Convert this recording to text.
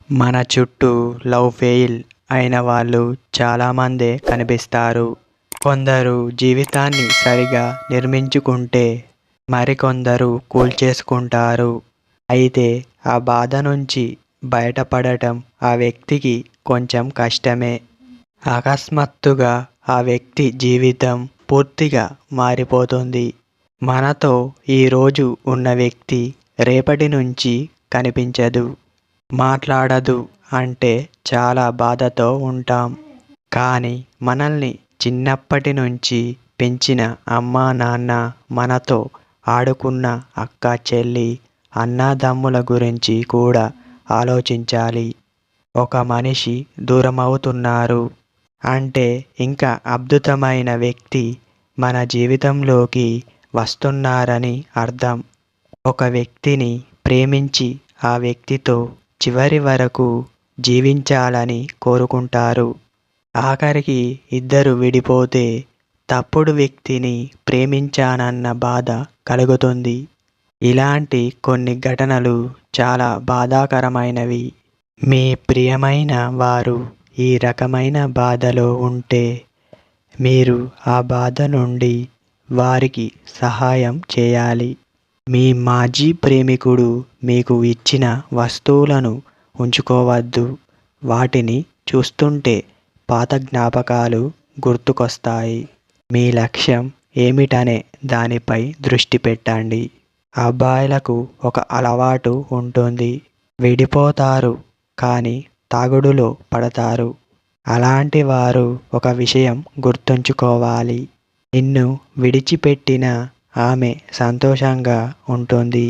మన చుట్టూ love fail అయిన వాళ్ళు చాలామందే కనిపిస్తారు. కొందరు జీవితాన్ని సరిగా నిర్మించుకుంటే మరికొందరు కూల్చేసుకుంటారు. అయితే ఆ బాధ నుంచి బయటపడటం ఆ వ్యక్తికి కొంచెం కష్టమే. అకస్మాత్తుగా ఆ వ్యక్తి జీవితం పూర్తిగా మారిపోతుంది. మనతో ఈరోజు ఉన్న వ్యక్తి రేపటి నుంచి కనిపించదు, మాట్లాడదు అంటే చాలా బాధతో ఉంటాం. కానీ మనల్ని చిన్నప్పటి నుంచి పెంచిన అమ్మా నాన్న, మనతో ఆడుకున్న అక్క చెల్లి, అన్నాదమ్ముల గురించి కూడా ఆలోచించాలి. ఒక మనిషి దూరమవుతున్నారు అంటే ఇంకా అద్భుతమైన వ్యక్తి మన జీవితంలోకి వస్తున్నారని అర్థం. ఒక వ్యక్తిని ప్రేమించి ఆ వ్యక్తితో చివరి వరకు జీవించాలని కోరుకుంటారు. ఆఖరికి ఇద్దరు విడిపోతే తప్పుడు వ్యక్తిని ప్రేమించానన్న బాధ కలుగుతుంది. ఇలాంటి కొన్ని ఘటనలు చాలా బాధాకరమైనవి. మీ ప్రియమైన వారు ఈ రకమైన బాధలో ఉంటే మీరు ఆ బాధ నుండి వారికి సహాయం చేయాలి. మీ మాజీ ప్రేమికుడు మీకు ఇచ్చిన వస్తువులను ఉంచుకోవద్దు. వాటిని చూస్తుంటే పాత జ్ఞాపకాలు గుర్తుకొస్తాయి. మీ లక్ష్యం ఏమిటనే దానిపై దృష్టి పెట్టండి. అబ్బాయిలకు ఒక అలవాటు ఉంటుంది. విడిపోతారు కానీ తాగుడులో పడతారు. అలాంటి వారు ఒక విషయం గుర్తుంచుకోవాలి. నిన్ను విడిచిపెట్టిన ఆమె సంతోషంగా ఉంటుంది.